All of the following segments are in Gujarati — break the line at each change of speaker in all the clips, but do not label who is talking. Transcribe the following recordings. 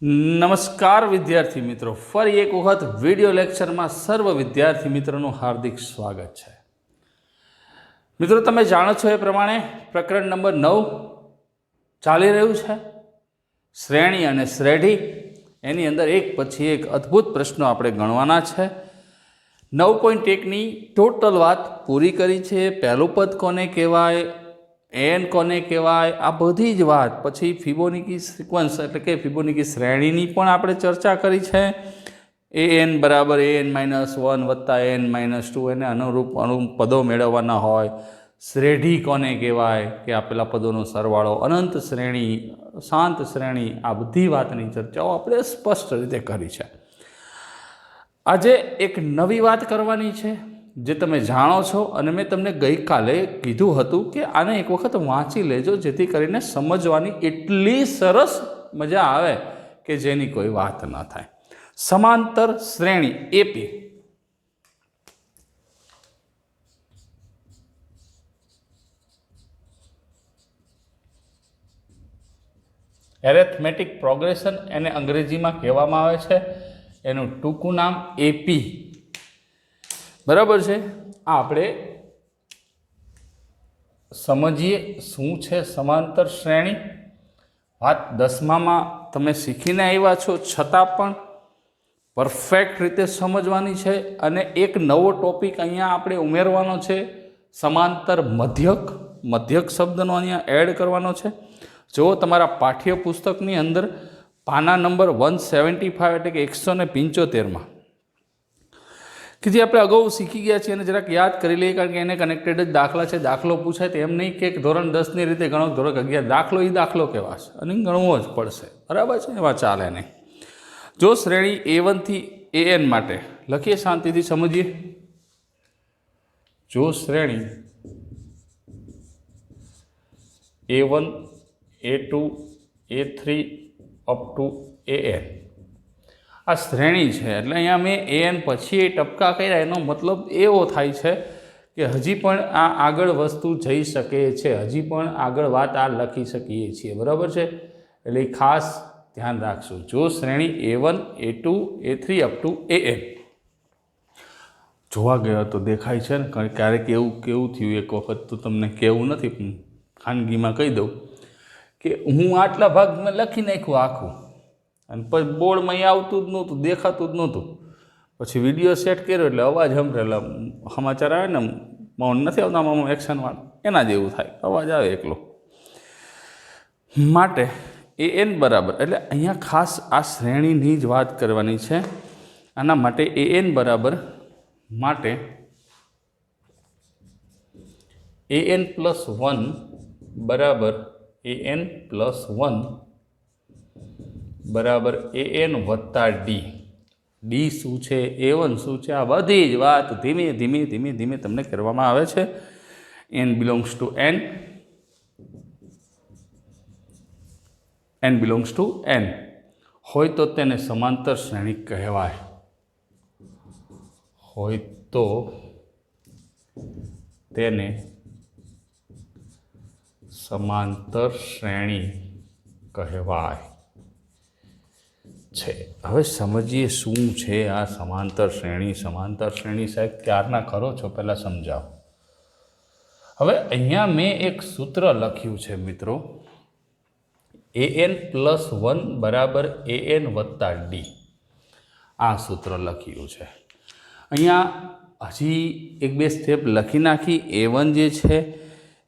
નમસ્કાર વિદ્યાર્થી મિત્રો, ફરી એક વખત વિડિયો લેક્ચરમાં સર્વ વિદ્યાર્થી મિત્રોનું હાર્દિક સ્વાગત છે। મિત્રો, તમે જાણો છો એ પ્રમાણે પ્રકરણ નંબર 9 ચાલી રહ્યું છે। શ્રેણી અને શ્રેઢી, એની અંદર એક પછી એક અદ્ભુત પ્રશ્નો આપણે ગણવાના છે। 9.1ની ટોટલ વાત પૂરી કરી છે। પહેલું પદ કોને કહેવાય, એન કોને કહેવાય, આ બધી જ વાત પછી ફિબોનાકી સિક્વન્સ એટલે કે ફિબોનાકી શ્રેણીની પણ આપણે ચર્ચા કરી છે। an બરાબર an-1 વત્તા an-2 એને અનુરૂપ પદો મેળવવાના હોય। શ્રેઢી કોને કહેવાય કે આપેલા પદોનો સરવાળો, અનંત શ્રેણી, શાંત શ્રેણી, આ બધી વાતની ચર્ચાઓ આપણે સ્પષ્ટ રીતે કરી છે। આજે એક નવી વાત કરવાની છે જે તમે જાણો છો, અને મેં તમને ગઈકાલે કીધું હતું કે આને એક વખત વાંચી લેજો જેથી કરીને સમજવાની એટલી સરસ મજા આવે કે જેની કોઈ વાત ન થાય। સમાંતર શ્રેણી એપી, એરેથમેટિક પ્રોગ્રેશન એને અંગ્રેજીમાં કહેવામાં આવે છે, એનું ટૂંકું નામ એપી, બરાબર છે। આપણે સમજીએ શું છે સમાંતર શ્રેણી। વાત 10મામાં તમે શીખીને આવ્યા છો, છતાં પણ પરફેક્ટ રીતે સમજવાની છે। અને એક નવો ટોપિક અહીંયા આપણે ઉમેરવાનો છે, સમાંતર મધ્યક, મધ્યક શબ્દનો અહીંયા એડ કરવાનો છે। જો તમારા પાઠ્યપુસ્તકની અંદર પાના નંબર 175 એટલે કે 175માં કે જે આપણે અગાઉ શીખી ગયા છીએ એને જરાક યાદ કરી લઈએ, કારણ કે એને કનેક્ટેડ જ દાખલા છે। દાખલો પૂછાય તો એમ નહીં કે ધોરણ 10ની રીતે ગણો, ધોરણ 11 દાખલો એ દાખલો કહેવાશે અને ગણવો જ પડશે, બરાબર છે, એમાં ચાલે નહીં। જો શ્રેણી A1 થી AN માટે લખીએ, શાંતિથી સમજીએ। જો શ્રેણી A1, A2, A3 up to AN આ શ્રેણી છે, એટલે અહીંયા મેં AN પછી ટપકા કર્યા, એનો મતલબ એવો થાય છે કે હજી પણ આ આગળ વસ્તુ જઈ શકે છે, હજી પણ આગળ વાત આ લખી શકીએ છીએ, બરાબર છે। એટલે ખાસ ધ્યાન રાખશું। જો શ્રેણી A1, A2, A3 up to AN જોવા ગયો તો દેખાય છે ને, ક્યારેક એવું કેવું થયું, એક વખત તો તમને કહેવું નથી પણ ખાનગીમાં કહી દઉં કે હું આટલા ભાગમાં લખી નાખ્યું આખું, અને પછી બોર્ડમાં અહીં આવતું જ નહોતું, દેખાતું જ નહોતું। પછી વિડીયો સેટ કર્યો એટલે અવાજ સંભળેલા, સમાચાર આવે ને માઉન્ટ નથી આવતા આમાં એક્શનવાળા, એના જેવું થાય, અવાજ આવે એકલો। માટે AN બરાબર, એટલે અહીંયા ખાસ આ શ્રેણીની જ વાત કરવાની છે। આના માટે AN બરાબર, માટે AN+1 બરાબર AN+1 બરાબર AN વત્તા ડી। ડી શું છે, A1 શું છે, આ બધી જ વાત ધીમે ધીમે ધીમે ધીમે તમને કરવામાં આવે છે। n belongs to n, n belongs to n હોય તો તેને સમાંતર શ્રેણી કહેવાય, હોય તો તેને સમાંતર શ્રેણી કહેવાય છે। હવે સમજીએ શું છે આ સમાંતર શ્રેણી। સમાંતર શ્રેણી સાહેબ ક્યારના કરો છો, પહેલાં સમજાવો। હવે અહીંયા મેં એક સૂત્ર લખ્યું છે મિત્રો, AN+1 બરાબર AN વત્તા ડી, આ સૂત્ર લખ્યું છે। અહીંયા હજી એક બે સ્ટેપ લખી નાખી। A1 જે છે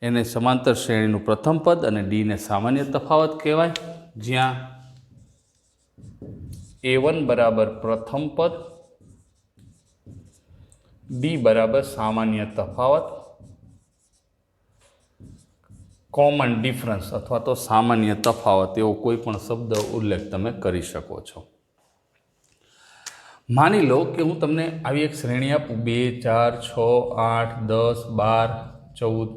એને સમાંતર શ્રેણીનું પ્રથમ પદ અને ડીને સામાન્ય તફાવત કહેવાય, જ્યાં A1 બરાબર પ્રથમ પદ, ડી બરાબર સામાન્ય તફાવત, કોમન ડિફરન્સ અથવા તો સામાન્ય તફાવત, એવો કોઈ પણ શબ્દ ઉલ્લેખ તમે કરી શકો છો। માની લો કે હું તમને આવી એક શ્રેણી આપું, 2, 4, 6, 8, 10, 12, 14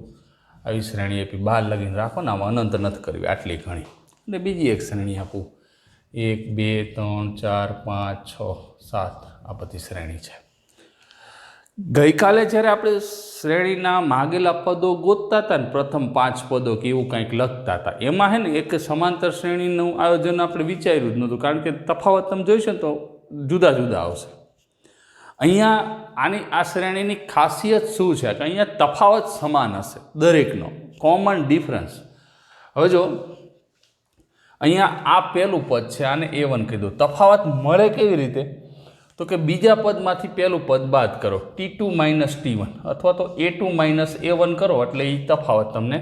આવી શ્રેણી આપી, 12 લગીને રાખો ને, આમાં અનંત નથી કરવી, આટલી ઘણી। અને બીજી એક શ્રેણી આપું, 1, 2, 3, 4, 5, 6, 7 આ બધી શ્રેણી છે। ગઈકાલે જ્યારે આપણે શ્રેણીના માગેલા પદો ગોતતા હતા ને પ્રથમ 5 પદો કે એવું કંઈક લખતા હતા, એમાં હે ને એક સમાંતર શ્રેણીનું આયોજન આપણે વિચાર્યું જ નહોતું, કારણ કે તફાવત તમે જોઈશો ને તો જુદા જુદા આવશે. અહીંયા આ શ્રેણીની ખાસિયત શું છે કે અહીંયા તફાવત સમાન હશે દરેકનો, કોમન ડિફરન્સ. હવે જો અહીંયા આ પહેલું પદ છે, આને A1 કીધું. તફાવત મળે કેવી રીતે? તો કે બીજા પદમાંથી પહેલું પદ બાદ કરો, T2 - T1 અથવા તો A2 - A1 કરો એટલે એ તફાવત તમને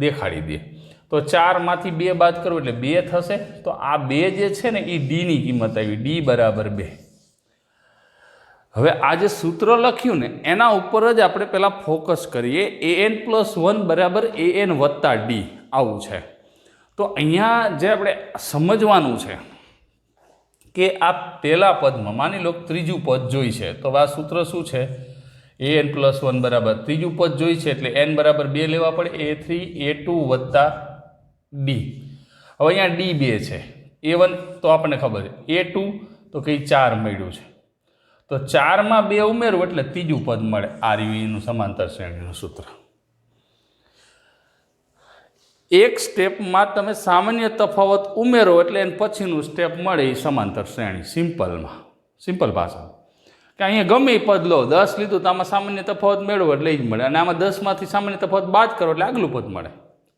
દેખાડી દે. તો 4માંથી 2 બાદ કરો એટલે 2 થશે. તો આ 2 જે છે ને એ ડીની કિંમત આવી, D = 2. હવે આ જે સૂત્ર લખ્યું ને એના ઉપર જ આપણે પહેલાં ફોકસ કરીએ. an+1 = an + D આવું છે. તો અહીંયા જે આપણે સમજવાનું છે કે આ પહેલા પદમાં માની લો ત્રીજું પદ જોઈ છે, તો આ સૂત્ર શું છે? an+1 બરાબર ત્રીજું પદ જોઈ છે એટલે n = 2 લેવા પડે, A3 A2 + D. હવે અહીંયા D 2 છે, A1 તો આપણને ખબર છે, A2 તો કંઈ 4 મળ્યું છે. તો 4માં 2 ઉમેરવું એટલે ત્રીજું પદ મળે. આ રીવીનું સમાંતર શ્રેણીનું સૂત્ર. એક સ્ટેપમાં તમે સામાન્ય તફાવત ઉમેરો એટલે એને પછીનું સ્ટેપ મળે એ સમાંતર શ્રેણી. સિમ્પલ ભાષામાં કે અહીંયા ગમે એ પદ લો, 10 લીધું તો આમાં સામાન્ય તફાવત મેળવો એટલે એ જ મળે, અને આમાં 10માંથી સામાન્ય તફાવત બાદ કરો એટલે આગલું પદ મળે.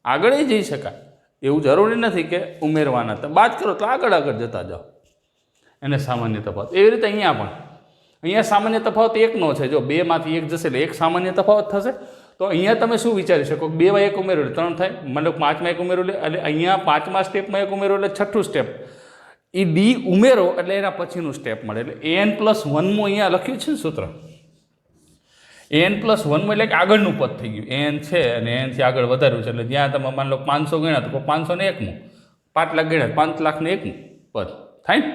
આગળ જઈ શકાય, એવું જરૂરી નથી કે ઉમેરવાના, તો બાદ કરો તો આગળ જતા જાઓ, એને સામાન્ય તફાવત. એવી રીતે અહીંયા સામાન્ય તફાવત 1નો છે. જો 2માંથી 1 જશે એટલે 1 સામાન્ય તફાવત થશે. તો અહીંયા તમે શું વિચારી શકો? 2માં 1 ઉમેરો એટલે 3 થાય, મતલબ 5માં 1 ઉમેરો એટલે અહીંયા 5મા સ્ટેપમાં 1 ઉમેરો એટલે 6થું સ્ટેપ. એ D ઉમેરો એટલે એના પછીનું સ્ટેપ મળે. એટલે an+1 અહીંયા લખ્યું છે ને સૂત્ર, an+1 એટલે કે આગળનું પદ થઈ ગયું. n છે અને n થી આગળ વધાર્યું છે એટલે જ્યાં તમે માની લો 500 ગણ્યા તો 501 5 લાખ ગણ્યા 5 લાખને 1 પદ થાય ને.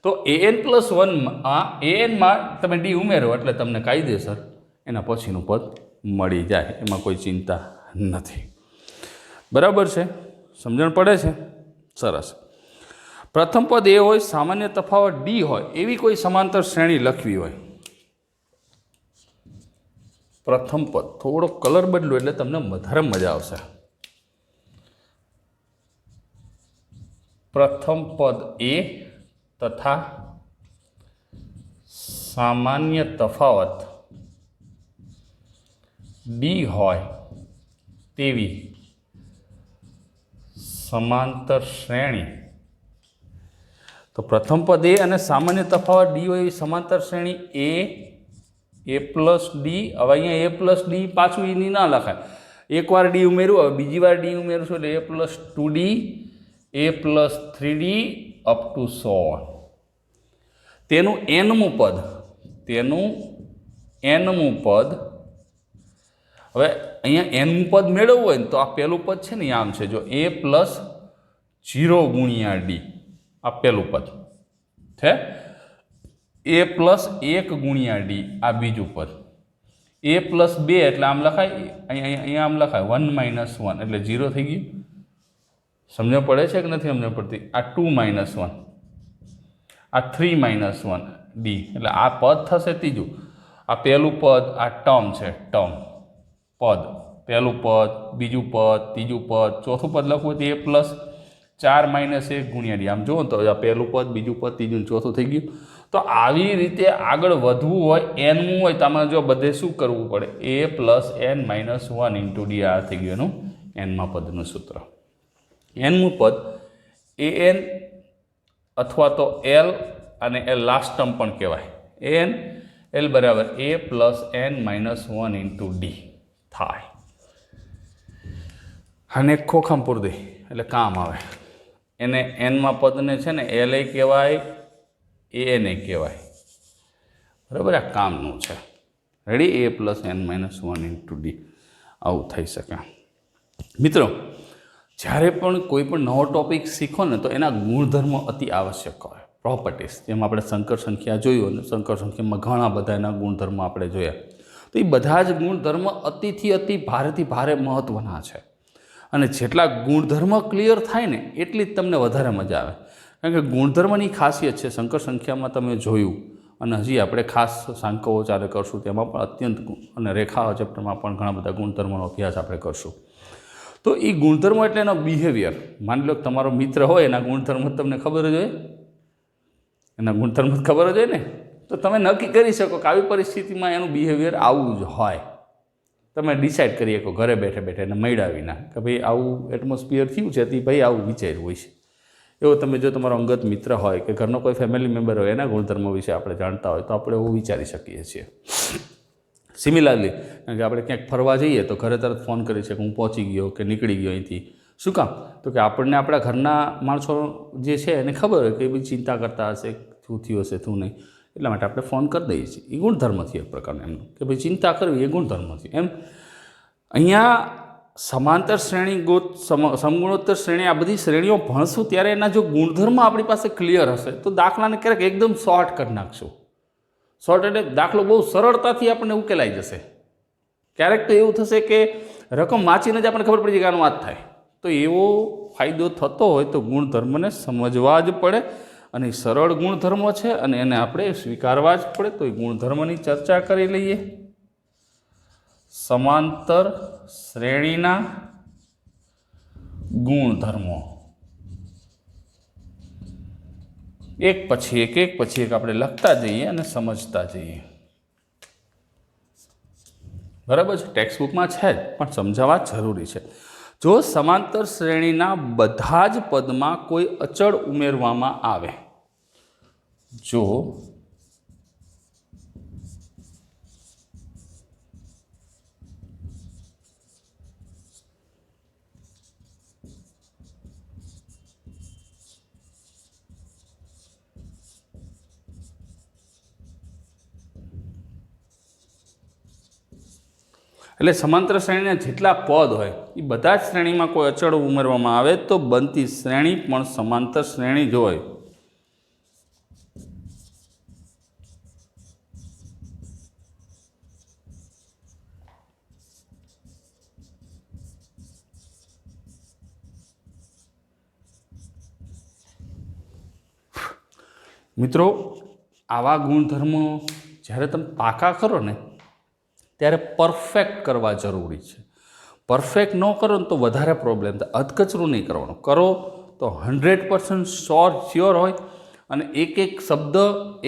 તો an+1માં તમે D ઉમેરો એટલે તમને કાયદેસર એના પછીનું પદ મળી જાય, એમાં કોઈ ચિંતા નથી. બરાબર છે? સમજણ પડે છે? સરસ. પ્રથમ પદ A હોય, સામાન્ય તફાવત D હોય એવી કોઈ સમાંતર શ્રેણી લખવી હોય. પ્રથમ પદ થોડો કલર બદલો એટલે તમને વધારે મજા આવશે. પ્રથમ પદ A તથા સામાન્ય તફાવત D હોય તેવી સમાંતર શ્રેણી. તો પ્રથમ પદ A અને સામાન્ય તફાવત D હોય એવી સમાંતર શ્રેણી A+D. હવે અહીંયા A+D પાછું એની ના લખાય, એકવાર D ઉમેર્યું, હવે બીજી વાર D ઉમેરશું એટલે A+2D A+3D up to so on. તેનું nમું પદ. હવે અહીંયા nમું પદ મેળવવું હોય ને તો આ પહેલું પદ છે ને આમ છે, જો A+0 × D આ પહેલું પદ છે, A+1 × D આ બીજું પદ, A+2 એટલે આમ લખાય, અહીંયા આમ લખાય 1 - 1 એટલે 0 થઈ ગયું. સમજણ પડે છે કે નથી સમજણ પડતી? આ 2 - 1 આ 3 - 1 D એટલે આ પદ થશે ત્રીજું. આ પહેલું પદ આ ટર્મ છે, પદ પહેલું પદ, બીજું પદ, ત્રીજું પદ, ચોથું પદ લખવું તો A+4 - 1 × D. આમ જુઓ તો આ પહેલું પદ, બીજું પદ, ત્રીજું ચોથું થઈ ગયું. તો આવી રીતે આગળ વધવું હોય, nમું હોય તો આમાં જો બધે શું કરવું પડે? A+n - 1 × D આ થઈ ગયું એનું nમા પદનું સૂત્ર. nમું પદ an અથવા તો L અને L લાસ્ટ ટર્મ પણ કહેવાય. L = A+n - 1 × D થાય. અને ખોખામ પૂર દે એટલે કામ આવે. એને nમા પદને છે ને L એ કહેવાય, an એ કહેવાય. બરાબર? આ કામનું છે. રેડી? A+n - 1 × D આવું થઈ શકે. મિત્રો, જ્યારે પણ કોઈ પણ નવો ટોપિક શીખો ને તો એના ગુણધર્મો અતિ આવશ્યક હોય, પ્રોપર્ટીઝ. જેમ આપણે સંકર સંખ્યા જોયું અને સંકર સંખ્યામાં ઘણા બધા એના ગુણધર્મો આપણે જોયા. તો એ બધા જ ગુણધર્મ અતિથી અતિ ભારેથી ભારે મહત્ત્વના છે. અને જેટલા ગુણધર્મ ક્લિયર થાય ને એટલી જ તમને વધારે મજા આવે. કારણ કે ગુણધર્મની ખાસિયત છે, સંકર સંખ્યામાં તમે જોયું અને હજી આપણે ખાસ સાંકળો ચાલે કરશું, તેમાં પણ અત્યંત અને રેખા ચેપ્ટરમાં પણ ઘણા બધા ગુણધર્મોનો અભ્યાસ આપણે કરશું. તો એ ગુણધર્મો એટલે એનો બિહેવિયર. માની લો કે તમારો મિત્ર હોય, એના ગુણધર્મો તમને ખબર જ હોય, એના ગુણધર્મો ખબર જ હોય ને, તો તમે નક્કી કરી શકો કે આવી પરિસ્થિતિમાં એનું બિહેવિયર આવું જ હોય. તમે ડિસાઇડ કરી શકો ઘરે બેઠે બેઠે એને મળ્યા વિના કે ભાઈ આવું એટમોસ્ફિયર થયું છે, તે ભાઈ આવું વિચાર્યું હોય છે. એવો તમે જો તમારો અંગત મિત્ર હોય કે ઘરનો કોઈ ફેમિલી મેમ્બર હોય, એના ગુણધર્મો વિશે આપણે જાણતા હોય તો આપણે એવું વિચારી શકીએ છીએ. સિમિલરલી, કારણ કે આપણે ક્યાંક ફરવા જઈએ તો ઘરે તરત ફોન કરી છે કે હું પહોંચી ગયો કે નીકળી ગયો અહીંથી. શું કામ? તો કે આપણને આપણા ઘરના માણસો જે છે એને ખબર હોય કે એ બધી ચિંતા કરતા હશે, શું થયું હશે શું નહીં, એટલા માટે આપણે ફોન કરી દઈએ છીએ. એ ગુણધર્મથી એક પ્રકારનો એમનો કે ભાઈ ચિંતા કરવી એ ગુણધર્મથી. એમ અહીંયા સમાંતર શ્રેણી, સમગુણોત્તર શ્રેણી, આ બધી શ્રેણીઓ ભણશું ત્યારે એના જો ગુણધર્મ આપણી પાસે ક્લિયર હશે તો દાખલાને ક્યારેક એકદમ શોર્ટ કરી નાખશું. શોર્ટ એટલે દાખલો બહુ સરળતાથી આપણને ઉકેલાઈ જશે. ક્યારેક તો એવું થશે કે રકમ વાંચીને જ આપણને ખબર પડી જાય કે આનું આ જ થાય. તો એવો ફાયદો થતો હોય તો ગુણધર્મને સમજવા જ પડે, અને એ સરળ ગુણધર્મો છે અને એને આપણે સ્વીકારવા જ પડે. તો એ ગુણધર્મની ચર્ચા કરી લઈએ. સમાંતર શ્રેણીના ગુણધર્મો એક પછી એક આપણે લખતા જઈએ અને સમજતા જઈએ. બરાબર છે, ટેક્સ્ટ બુકમાં છે જ, પણ સમજાવવા જરૂરી છે. જો સમાંતર શ્રેણીના બધા જ પદમાં કોઈ અચળ ઉમેરવામાં આવે, જો એટલે સમાંતર શ્રેણીના જેટલા પદ હોય એ બધા જ શ્રેણીમાં કોઈ અચળ ઉમેરવામાં આવે તો બનતી શ્રેણી પણ સમાંતર શ્રેણી જ હોય. મિત્રો, આવા ગુણધર્મો જ્યારે તમે પાકા કરો ને ત્યારે પરફેક્ટ કરવા જરૂરી છે. પરફેક્ટ ન કરો ને તો વધારે પ્રોબ્લેમ થાય. અધકચરું નહીં કરવાનું, કરો તો 100% શ્યોર હોય અને એક એક શબ્દ,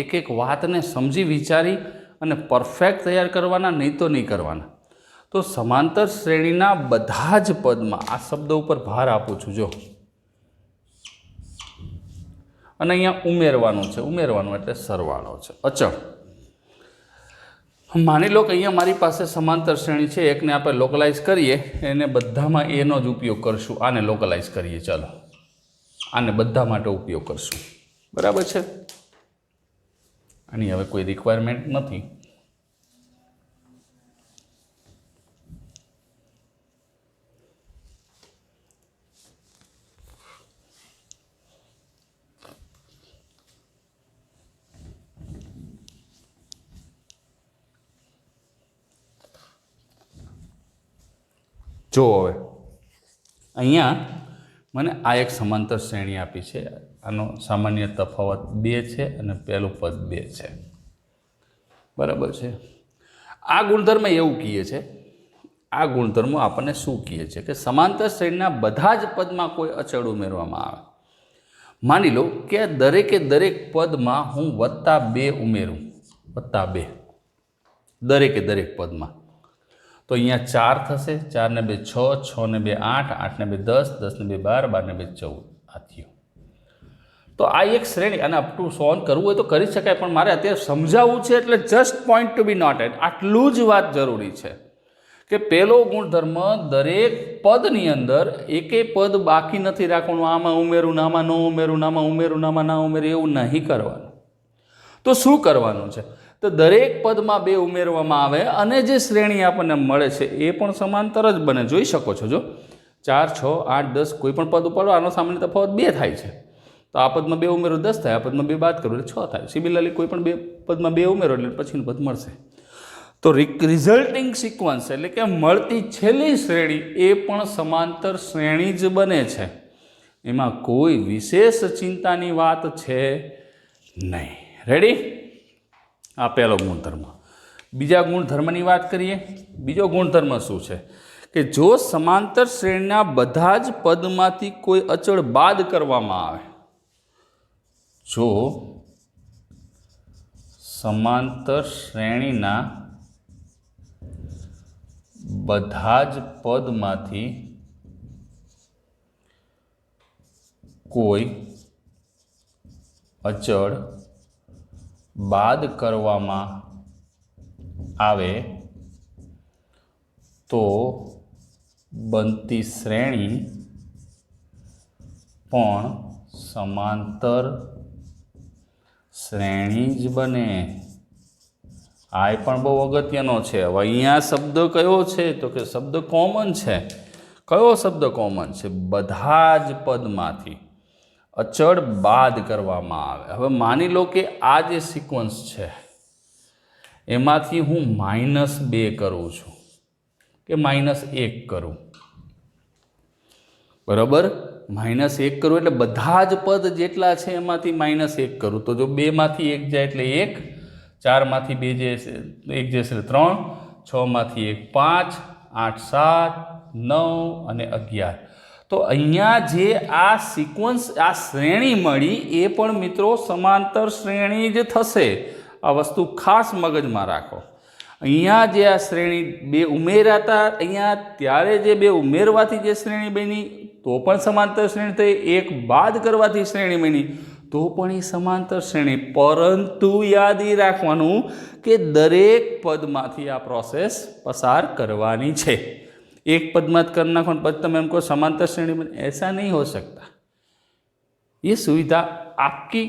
એક એક વાતને સમજી વિચારી અને પરફેક્ટ તૈયાર કરવાના, નહીં તો નહીં કરવાના. તો સમાંતર શ્રેણીના બધા જ પદમાં, આ શબ્દ ઉપર ભાર આપું છું જો, અને અહીંયા ઉમેરવાનું છે. ઉમેરવાનું એટલે સરવાળો છે, અચળ. માની લો કે અહીંયા મારી પાસે સમાંતર શ્રેણી છે, એકને આપણે લોકલાઇઝ કરીએ, એને બધામાં એનો જ ઉપયોગ કરશું. આને લોકલાઇઝ કરીએ, ચાલો આને બધા માટે ઉપયોગ કરશું. બરાબર છે, આની હવે કોઈ રિક્વાયરમેન્ટ નથી. જો હવે અહીંયા મને આ એક સમાંતર શ્રેણી આપી છે. આનો સામાન્ય તફાવત 2 છે અને પહેલું પદ 2 છે. બરાબર છે. આ ગુણધર્મ એવું કહે છે, આ ગુણધર્મો આપણને શું કહે છે કે સમાંતર શ્રેણીના બધા જ પદમાં કોઈ અચળ ઉમેરવામાં આવે. માની લો કે દરેકે દરેક પદમાં હું +2 ઉમેરું, +2 દરેકે દરેક પદમાં, તો અહીંયા 4 થશે. 4 ને 2 6, 6 ને 2 8, 8 ને 2 10, 10 ને 2 12, 12 ને 2 14 આ થયું. તો આ એક શ્રેણી, અને અપ ટુ સોન કરવું હોય તો કરી શકાય, પણ મારે અત્યારે સમજાવવું છે એટલે જસ્ટ પોઈન્ટ ટુ બી નોટેડ, આટલું જ વાત જરૂરી છે કે પહેલો ગુણધર્મ દરેક પદની અંદર એકે પદ બાકી નથી રાખવાનું. આમાં ઉમેરું, આમાં ન ઉમેરું, આમાં ઉમેરું, આમાં ના ઉમેરું, એવું નહીં કરવાનું. તો શું કરવાનું છે? તો દરેક પદમાં 2 ઉમેરવામાં આવે અને જે શ્રેણી આપણને મળે છે એ પણ સમાંતર જ બને. જોઈ શકો છો, જો 4, 6, 8, 10 કોઈ પણ પદ ઉપાડો, આનો સામાન્ય તફાવત 2 થાય છે. તો આ પદમાં 2 ઉમેરો 10 થાય, આ પદમાં 2 બાદ કરો એટલે 6 થાય. સિમિલરલી કોઈ પણ 2 પદમાં 2 ઉમેરો એટલે પછીનું પદ મળશે. તો રિઝલ્ટિંગ સિક્વન્સ એટલે કે મળતી છેલ્લી શ્રેણી એ પણ સમાંતર શ્રેણી જ બને છે. એમાં કોઈ વિશેષ ચિંતાની વાત છે નહીં. રેડી? આ પહેલો ગુણધર્મ. બીજા ગુણધર્મની વાત કરીએ. બીજો ગુણધર્મ શું છે કે જો સમાંતર શ્રેણીના બધા જ પદમાંથી કોઈ અચળ બાદ કરવામાં આવે, જો સમાંતર શ્રેણીના બધા જ પદમાંથી કોઈ અચળ બાદ કરવામાં આવે તો બનતી શ્રેણી પણ સમાંતર શ્રેણી જ બને. આ પણ બહુ અગત્યનો છે. હવે અહીંયા શબ્દ કયો છે તો કે શબ્દ કોમન છે. કયો શબ્દ કોમન છે? બધા જ પદમાંથી અચળ બાદ કરવામાં આવે. હવે માની લો કે આ જે સિક્વન્સ છે એમાંથી હું -2 કરું છું કે -1 કરું, બરાબર? -1 કરું એટલે બધા જ પદ જેટલા છે એમાંથી -1 કરું તો જો 2માંથી 1 જાય એટલે 1, 4માંથી 2 જે 1 જશે 3, 6માંથી 1 5, 8 7, 9 અને 11. તો અહીંયા જે આ સિક્વન્સ આ શ્રેણી મળી એ પણ મિત્રો સમાંતર શ્રેણી જ થશે. આ વસ્તુ ખાસ મગજમાં રાખો. અહીંયા જે આ શ્રેણી 2 ઉમેરાતા અહીંયા ત્યારે જે 2 ઉમેરવાથી જે શ્રેણી બની તો પણ સમાંતર શ્રેણી થઈ, 1 બાદ કરવાથી શ્રેણી બની તો પણ એ સમાંતર શ્રેણી. પરંતુ યાદ એ રાખવાનું કે દરેક પદમાંથી આ પ્રોસેસ પસાર કરવાની છે. एक पद मत करना पद तब हमको समांतर श्रेणी में, ऐसा नहीं हो सकता. ये सुविधा आपकी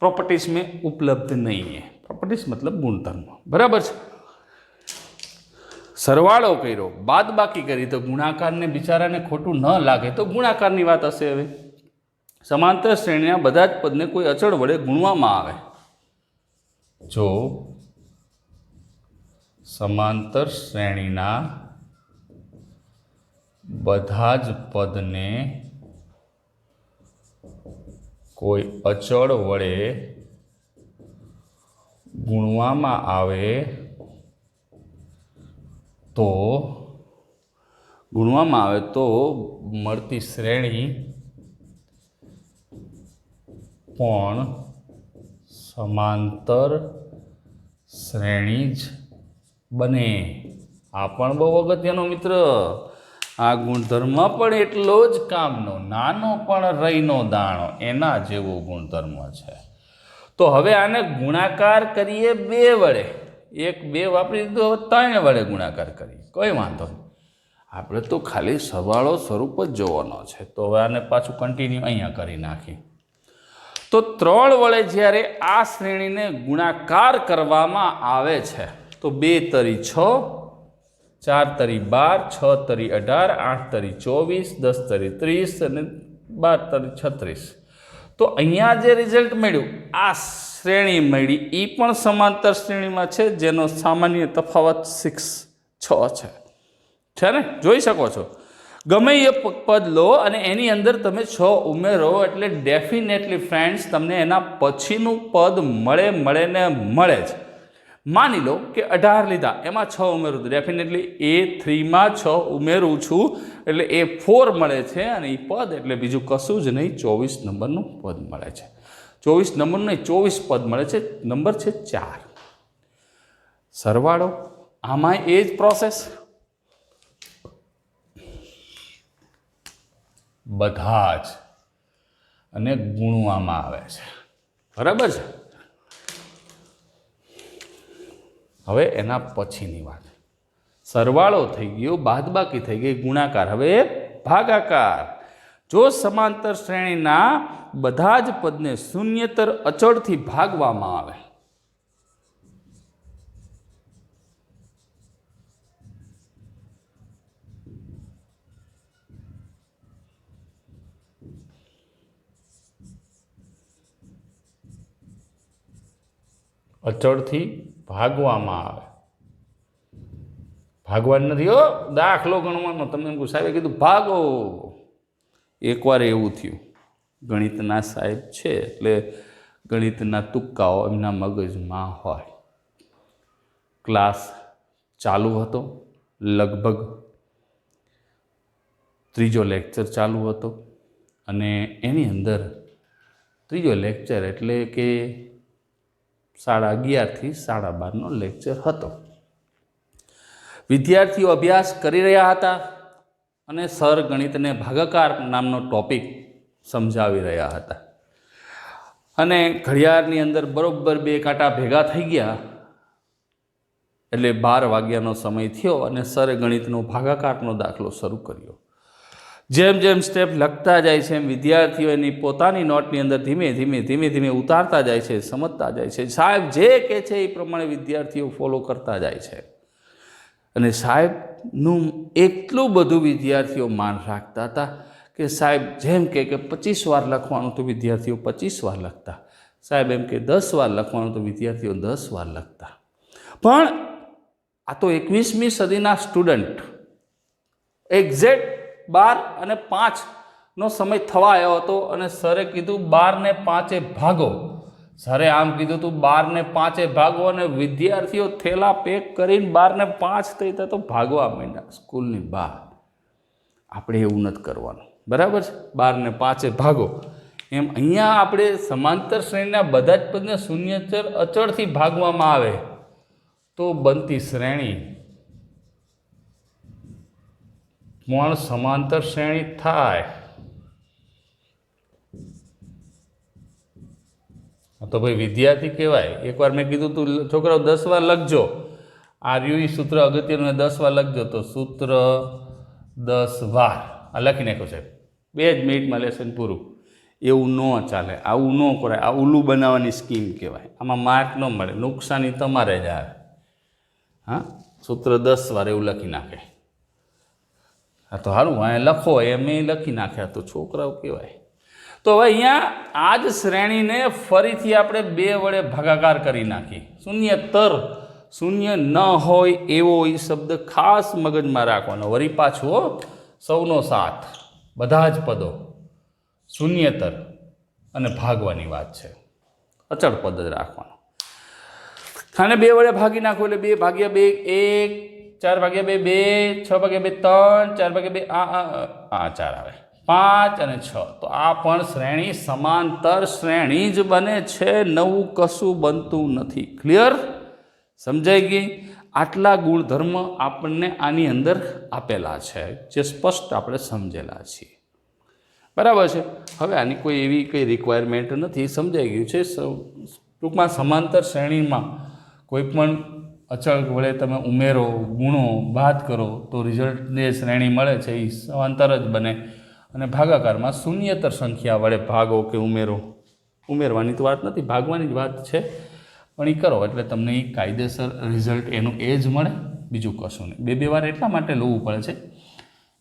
प्रॉपर्टीज में उपलब्ध नहीं है. प्रॉपर्टीज मतलब गुणधर्म, बराबर है. सरवाळो कर्यो, बाद बाकी करी तो गुणाकार ने बिचारा ने खोटू न लागे तो गुणाकार की बात हशे. हवे समांतर श्रेणी बधा ज पद ने कोई अचळ वडे गुणवामां आवे. जो समांतर श्रेणीना બધા જ પદને કોઈ અચળ વડે ગુણવામાં આવે તો મળતી શ્રેણી પણ સમાંતર શ્રેણી જ બને. આ પણ બહુ અગત્યનો મિત્ર. આ ગુણધર્મ પણ એટલો જ કામનો, નાનો પણ રહીનો દાણો એના જેવો ગુણધર્મ છે. તો હવે આને ગુણાકાર કરીએ 2 વડે. 1 2 વાપરી દીધો, 3 વડે ગુણાકાર કરીએ, કોઈ વાંધો નહીં. આપણે તો ખાલી સરવાળો સ્વરૂપ જ જોવાનો છે. તો હવે આને પાછું કન્ટિન્યુ અહીંયા કરી નાખીએ. તો 3 વડે જ્યારે આ શ્રેણીને ગુણાકાર કરવામાં આવે છે તો 2 તરી 6, 4 તરી 12, 6 તરી 18, 8 તરી 24, 10 તરી 30 અને 12 તરી 36. તો અહીંયા જે રિઝલ્ટ મળ્યું આ શ્રેણી મળી એ પણ સમાંતર શ્રેણીમાં છે જેનો સામાન્ય તફાવત 6 છે ને? જોઈ શકો છો. ગમે એ પદ લો અને એની અંદર તમે 6 ઉમેરો એટલે ડેફિનેટલી ફ્રેન્ડ્સ તમને એના પછીનું પદ મળે જ. માની લો કે 18 લીધા, એમાં 6 ઉમેરું તો ડેફિનેટલી A3માં 6 ઉમેરું છું એટલે A4 મળે છે અને એ પદ એટલે બીજું કશું જ નહીં 24 નંબરનું પદ મળે છે. 24 નંબરનું નહીં 24 પદ મળે છે. નંબર છે 4. સરવાળો આમાં એ જ પ્રોસેસ, બધા જ અને ગુણવામાં આવે છે, બરાબર છે. હવે એના પછીની વાત, સરવાળો થઈ ગયો, બાદબાકી થઈ ગઈ, ગુણાકાર, હવે ભાગાકાર. જો સમાંતર શ્રેણીના બધા જ પદને શૂન્યતર અચળથી ભાગવામાં આવે ભાગવાનું નથી હો, દાખલો ગણવાનો. તમને એમ સાહેબે કીધું ભાગો. એકવાર એવું થયું, ગણિતના સાહેબ છે એટલે ગણિતના તુક્કાઓ એમના મગજમાં હોય. ક્લાસ ચાલુ હતો, લગભગ ત્રીજો લેક્ચર ચાલુ હતો અને એની અંદર ત્રીજો લેક્ચર એટલે કે 11:30 થી 12:30નો લેક્ચર હતો. વિદ્યાર્થીઓ અભ્યાસ કરી રહ્યા હતા અને સર ગણિતને ભાગાકાર નામનો ટોપિક સમજાવી રહ્યા હતા અને ઘડિયાળની અંદર બરોબર 2 કાંટા ભેગા થઈ ગયા એટલે 12 વાગ્યાનો સમય થયો અને સરે ગણિતનો ભાગાકારનો દાખલો શરૂ કર્યો. જેમ જેમ સ્ટેપ લખતા જાય છે એમ વિદ્યાર્થીઓ એની પોતાની નોટની અંદર ધીમે ધીમે ઉતારતા જાય છે, સમજતા જાય છે. સાહેબ જે કહે છે એ પ્રમાણે વિદ્યાર્થીઓ ફોલો કરતા જાય છે અને સાહેબનું એટલું બધું વિદ્યાર્થીઓ માન રાખતા હતા કે સાહેબ જેમ કે 25 વાર લખવાનું તો વિદ્યાર્થીઓ 25 વાર લખતા, સાહેબ એમ કે 10 વાર લખવાનું તો વિદ્યાર્થીઓ 10 વાર લખતા. પણ આ તો 21મી સદીના સ્ટુડન્ટ એક્ઝેક્ટ 12:05નો સમય થવા આવ્યો હતો અને સરે કીધું 12:05 ભાગો. સરે આમ કીધું તું 12:05 ભાગો અને વિદ્યાર્થીઓ થેલા પેક કરીને 12:05 થઈ તો ભાગવા માંડ્યા સ્કૂલની બહાર. આપણે એવું નથી કરવાનું, બરાબર છે? 12:05 ભાગો. એમ અહીંયા આપણે સમાંતર શ્રેણીના બધા જ પદને શૂન્યચર અચળથી ભાગવામાં આવે તો બનતી શ્રેણી પણ સમાંતર શ્રેણી થાય. તો ભાઈ વિદ્યાર્થી કહેવાય. એકવાર મેં કીધું તું છોકરાઓ 10 વાર લખજો, આ રહ્યું સૂત્ર અગત્યનું, 10 વાર લખજો. તો સૂત્ર 10 વાર આ લખી નાખ્યો સાહેબ, 2 જ મિનિટમાં લેસન પૂરું. એવું ન ચાલે, આવું ન કરાય. આ ઉલ્લું બનાવવાની સ્કીમ કહેવાય. આમાં માર્ક ન મળે, નુકસાની તમારે જ આવે. હા, સૂત્ર 10 વાર એવું લખી નાખે. હા તો સારું, અહીંયા લખો એમ લખી નાખ્યા તો છોકરાઓ કહેવાય. તો હવે અહીંયા આ જ શ્રેણીને ફરીથી આપણે 2 વડે ભાગાકાર કરી નાખી. શૂન્યતર, શૂન્ય ન હોય એવો એ શબ્દ ખાસ મગજમાં રાખવાનો. વળી પાછું સૌનો સાથ, બધા જ પદો શૂન્યતર અને ભાગવાની વાત છે. અચળ પદ જ રાખવાનો. આને 2 વડે ભાગી નાખો એટલે 2 ભાગ્યા 2 1, 4 ભાગ્યા 2 2, 6 ભાગ્યા 2 3, 4 ભાગ્યા 2 આ 4 આવે, 5 અને 6. તો આ પણ શ્રેણી સમાંતર શ્રેણી જ બને છે, નવું કશું બનતું નથી. ક્લિયર? સમજાઈ ગઈ? આટલા ગુણધર્મ આપણને આની અંદર આપેલા છે જે સ્પષ્ટ આપણે સમજેલા છીએ. બરાબર છે? હવે આની કોઈ એવી કંઈ રિક્વાયરમેન્ટ નથી, સમજાઈ ગયું છે. ટૂંકમાં સમાંતર શ્રેણીમાં કોઈ પણ અચળ વડે તમે ઉમેરો, ગુણો, બાદ કરો તો રિઝલ્ટ જે શ્રેણી મળે છે એ સમાંતર જ બને. અને ભાગાકારમાં શૂન્યતર સંખ્યા વડે ભાગો કે ઉમેરવાની તો વાત નથી, ભાગવાની જ વાત છે. પણ એ કરો એટલે તમને એ કાયદેસર રિઝલ્ટ એનું એ જ મળે, બીજું કશું નહીં. 2 વાર એટલા માટે લેવું પડે છે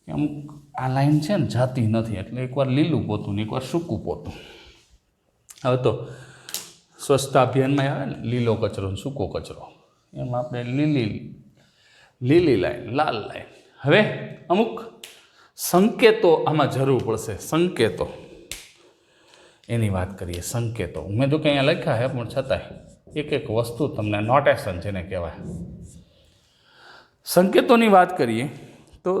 કે અમુક આ લાઈન છે ને જાતી નથી, એટલે એકવાર લીલું પોતું ને એકવાર સૂકું પોતું. હવે તો સ્વચ્છતા અભિયાનમાં આવે ને લીલો કચરો ને સૂકો કચરો, એમ આપણે લીલી લાઈન, લાલ લાઈન. હવે અમુક સંકેતો આમાં જરૂર પડશે. સંકેતો એની વાત કરીએ. સંકેતો મેં તો કંઈ અહીંયા લખ્યા છે પણ છતાંય એક વસ્તુ તમને નોટેશન જેને કહેવાય. સંકેતોની વાત કરીએ તો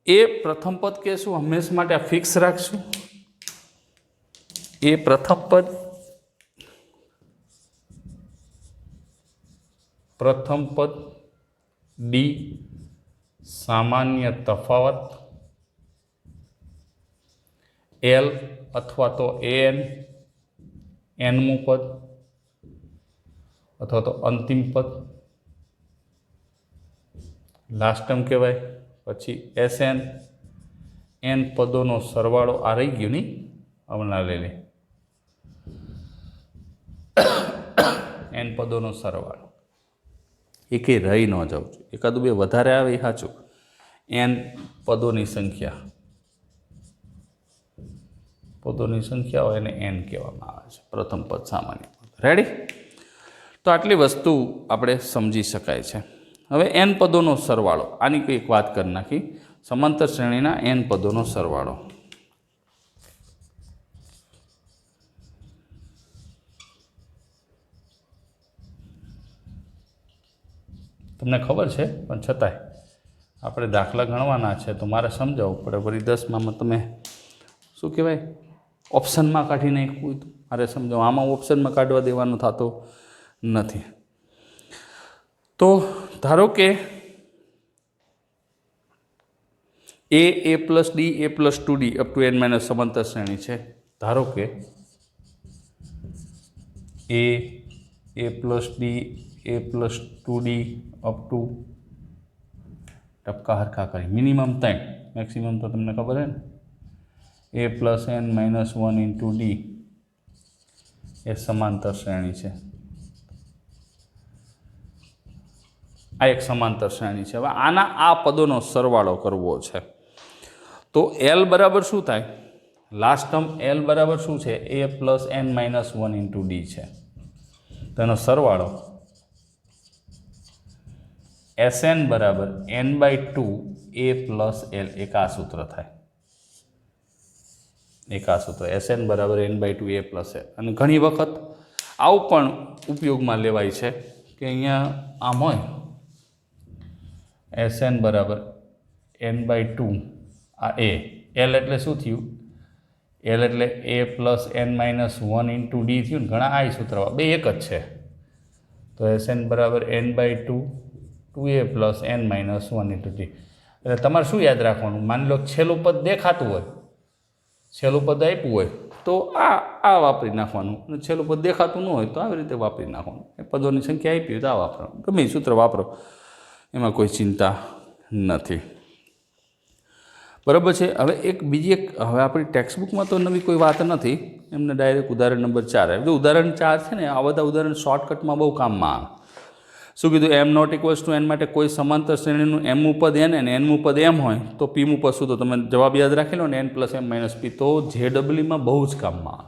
એ પ્રથમ પદ કહેશું, હંમેશા માટે આ ફિક્સ રાખશું. એ પ્રથમ પદ, ડી સામાન્ય તફાવત, એલ અથવા તો એનમું પદ અથવા તો અંતિમ પદ, લાસ્ટ ટર્મ કહેવાય. પછી એન પદોનો સરવાળો. આ રહી ગયું નહીં, હમણાં લઈ લે. એન પદોનો સરવાળો એકે રહી ન જવું જોઈએ. એકાદું 2 વધારે આવે એ સાચું. એન પદોની સંખ્યા હોય એને એન કહેવામાં આવે છે. પ્રથમ પદ સામાન્ય પદ. રેડી? તો આટલી વસ્તુ આપણે સમજી શકાય છે. હવે એન પદોનો સરવાળો, આની કંઈક વાત કરી નાખી. સમાંતર શ્રેણીના એન પદોનો સરવાળો. તમને ખબર છે પણ છતાંય આપણે દાખલા ગણવાના છે તો મારે સમજાવવું પડે. વળી 10માં તમે શું કહેવાય ઓપ્શનમાં કાઢી નાખ્યું તો મારે સમજાવું. આમાં ઓપ્શનમાં કાઢવા દેવાનો થતો નથી. તો ધારો કે a plus d a plus 2d up to n minus સમાંતર શ્રેણી છે. ધારો કે a plus d a plus 2d up to ટપકા હરખા કરી મિનિમમ 3 મેક્સિમમ તો તમને ખબર છે ને a plus n minus 1 into d એ સમાંતર શ્રેણી છે. આ એક સમાંતર શ્રેણી છે. હવે આના આ પદોનો સરવાળો કરવો છે તો L બરાબર શું થાય? લાસ્ટ ટર્મ L બરાબર શું છે? a plus n minus 1 into D છે. તેનો સરવાળો Sn બરાબર n/2 a પ્લસ L. એક આ સૂત્ર થાય. એક આ સૂત્ર Sn બરાબર n/2 a પ્લસ L. અને ઘણી વખત આવું પણ ઉપયોગમાં લેવાય છે કે અહીંયા આમ હોય Sn બરાબર n/2 આ a. L એટલે શું થયું? L એટલે a plus n minus 1 into D થયું ને. ઘણા આ સૂત્ર બે એક જ છે. તો Sn બરાબર n/2 2a plus n minus 1 into D. એટલે તમારે શું યાદ રાખવાનું? માની લો છેલ્લું પદ દેખાતું હોય, છેલ્લું પદ આપ્યું હોય તો આ વાપરી નાખવાનું, અને છેલ્લું પદ દેખાતું ન હોય તો આવી રીતે વાપરી નાખવાનું. એ પદોની સંખ્યા આપી હોય તો આ વાપરવાનું. ગમે એ સૂત્ર વાપરો, એમાં કોઈ ચિંતા નથી. બરાબર છે. હવે હવે આપણી ટેક્સ્ટબુકમાં તો નવી કોઈ વાત નથી, એમને ડાયરેક્ટ ઉદાહરણ નંબર 4 આવે. જો ઉદાહરણ 4 છે ને, આ બધા ઉદાહરણ શોર્ટકટમાં બહુ કામમાં આવે. શું કીધું? m not equals to n માટે કોઈ સમાંતર શ્રેણીનું mમું પદ n અને nમું પદ m હોય તો pમું પદ શું? તો તમે જવાબ યાદ રાખી લો ને, n plus m minus p. તો JEEમાં બહુ જ કામમાં આવે.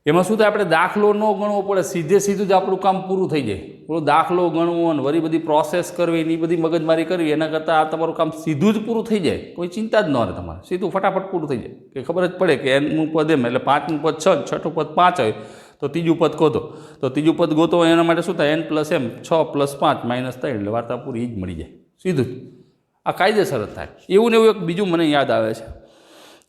એમાં શું થાય? આપણે દાખલો ન ગણવો પડે, સીધું જ આપણું કામ પૂરું થઈ જાય. પેલો દાખલો ગણવો અને વળી બધી પ્રોસેસ કરવી ને એ બધી મગજમારી કરવી, એના કરતાં આ તમારું કામ સીધું જ પૂરું થઈ જાય. કોઈ ચિંતા જ ન રહે તમારે, સીધું ફટાફટ પૂરું થઈ જાય. કે ખબર જ પડે કે nમું પદ m એટલે 5મું પદ 6, છઠ્ઠું પદ 5 હોય તો ત્રીજું પદ ગોતો. તો ત્રીજું પદ ગોતો એના માટે શું થાય? n plus m 6 plus 5 minus 3 એટલે વાર્તા પૂરી જ મળી જાય સીધું જ. આ કાયદેસર જ થાય. એવું ને એવું એક બીજું મને યાદ આવે છે